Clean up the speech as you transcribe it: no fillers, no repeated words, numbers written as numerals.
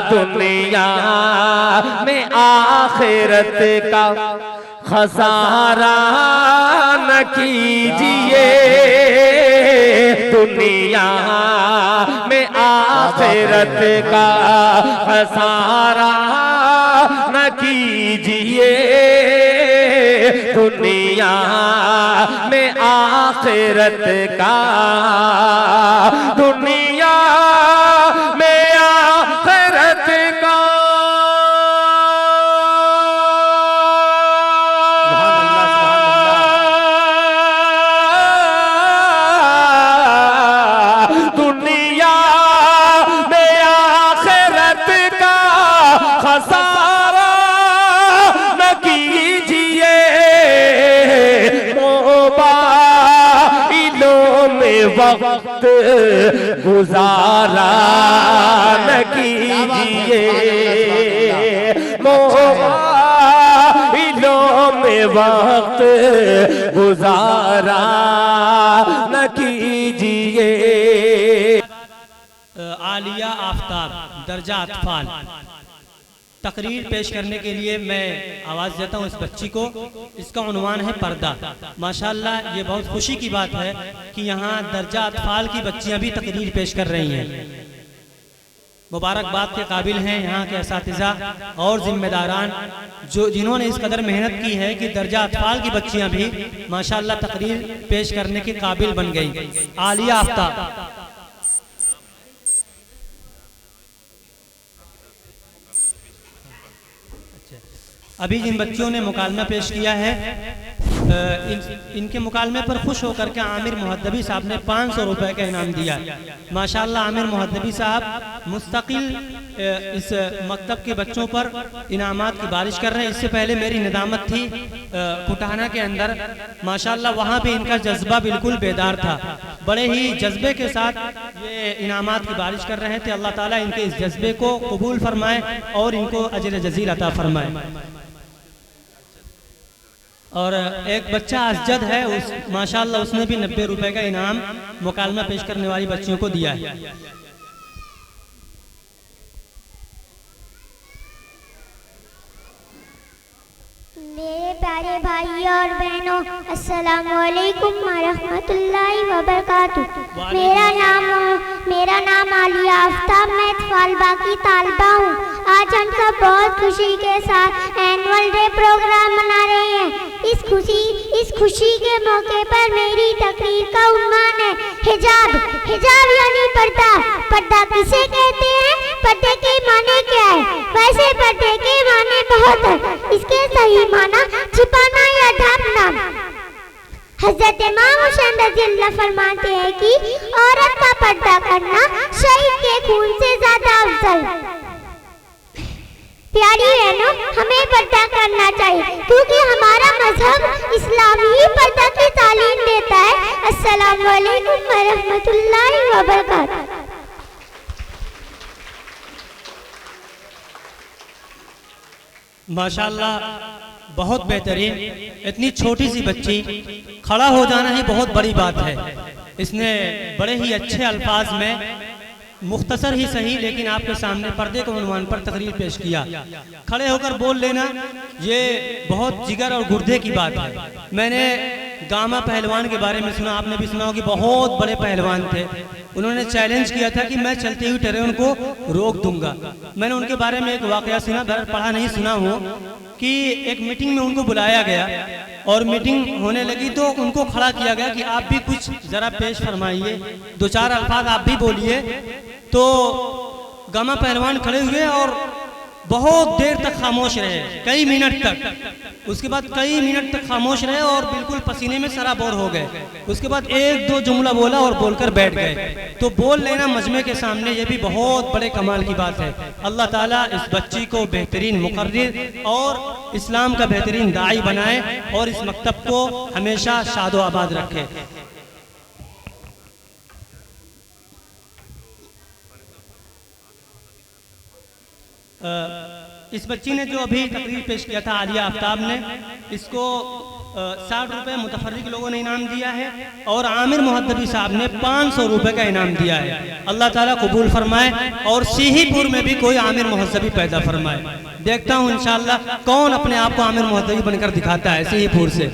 दुनिया में आखिरत का खसारा न कीजिए, दुनिया में आखिरत का खसारा न कीजिए, दुनिया में आखिरत का, दुनिया में आखिरत का। दुनिया में आखिरत का खसारा न कीजिए, मोबाइलों में वक्त गुजारा न कीजिए, मोबाइलों में वक्त गुजारा न कीजिए। आलिया आफ्ताब दर्जा अतफाल तकरीर पेश करने के लिए मैं आवाज़ देता हूँ इस बच्ची को। इसका उन्वान है पर्दा। माशाअल्लाह ये बहुत खुशी की बात है कि यहाँ दर्जा अतफाल की बच्चियाँ भी तकरीर पेश कर रही हैं। मुबारकबाद के काबिल हैं यहाँ के असातिज़ा और जिम्मेदारान जिन्होंने इस कदर मेहनत की है कि दर्जा अतफाल की बच्चियाँ भी माशाअल्लाह तकरीर पेश करने के काबिल बन गई। आलिया आफ्ताब। अभी जिन बच्चियों ने मुकालमा पेश किया है इनके मुकालमे पर खुश होकर के आमिर मुहद्दबी साहब ने 500 रुपए का इनाम दिया। माशाअल्लाह आमिर मुहद्दबी साहब मुस्तकिल इस मकतब के बच्चों पर इनामात की बारिश कर रहे हैं। इससे पहले मेरी निदामत थी कुटाना के अंदर, माशाअल्लाह वहाँ भी इनका जज्बा बिल्कुल बेदार था। बड़े ही जज्बे के साथ ये इनामात की बारिश कर रहे थे। अल्लाह ताला इनके इस जज्बे को कबूल फरमाए और इनको अजर जजील अता फरमाए। और एक बच्चा असजद है, उस माशाअल्लाह उसने भी 90 रुपए का इनाम मुकालमा पेश करने वाली बच्चियों को दिया है। मेरे प्यारे भाई और बहनों, अस्सलामु अलैकुम वरहमतुल्लाहि वबरकातुहू। मेरा नाम आलिया आफ्ताब, मैं तलबा की तालिबा हूँ। आज हम सब बहुत खुशी के साथ एनुअल डे प्रोग्राम मना रहे हैं। इस खुशी के मौके पर मेरी तकरीर का उन्वान है हिजाब। हिजाब यानी पर्दा। पर्दा किसे कहते हैं, पर्दे के माने क्या है? वैसे पर्दे के माने बहुत है। इसके सही माना छिपाना या ढकना। हज़रत इमाम हुसैन रज़ियल्लाहु फरमाते हैं कि औरत का पर्दा करना शहीद के खून से ज्यादा अफजल। प्यारी बहनों, हमें पर्दा करना चाहिए क्योंकि हमारा मजहब इस्लाम ही पर्दा की तालीम देता है। अस्सलामु अलैकुम वरहमतुल्लाहि वबरकातुहू। माशाअल्लाह बहुत बेहतरीन। इतनी छोटी सी बच्ची खड़ा हो जाना ही बहुत बड़ी बात है। इसने बड़े ही अच्छे अल्फाज में मुख्तसर ही सही लेकिन आपके सामने पर्दे के उन्वान पर तकरीर पेश किया। खड़े होकर बोल लेना ये बहुत जिगर और गुर्दे की बात है। मैंने गामा पहलवान के बारे में सुना, आपने भी सुना हो कि बहुत बड़े पहलवान थे। उन्होंने चैलेंज किया था कि मैं चलती हुई ट्रेन को रोक दूंगा। मैंने उनके बारे में एक वाकया सुना, पढ़ा नहीं सुना हूँ कि एक मीटिंग में उनको बुलाया गया और मीटिंग होने लगी तो उनको खड़ा किया गया कि आप भी कुछ जरा पेश फरमाइए, 2-4 अल्फाज आप भी बोलिए। तो गामा पहलवान खड़े हुए और बहुत देर तक खामोश रहे, कई मिनट तक। उसके बाद कई मिनट तक खामोश रहे और बिल्कुल पसीने में सराबोर हो गए। उसके बाद 1-2 जुमला बोला और बोलकर बैठ गए। तो बोल लेना मजमे के सामने ये भी बहुत बड़े कमाल की बात है। अल्लाह ताला इस बच्ची को बेहतरीन मुकर्रिर और इस्लाम का बेहतरीन दाई बनाए और इस मकतब को हमेशा शादो आबाद रखे। इस बच्ची ने जो अभी तकरीर पेश किया था आलिया आफ्ताब ने, इसको 60 रुपये मुतफर्रिक लोगों ने इनाम दिया है और आमिर मुहद्दबी साहब ने 500 रुपये का इनाम दिया है। अल्लाह ताला कबूल फरमाए और सीहीपुर में भी कोई आमिर मुहद्दबी पैदा फरमाए। देखता हूँ इंशाअल्लाह कौन अपने आप को आमिर मुहद्दबी बनकर दिखाता है सीहीपुर से।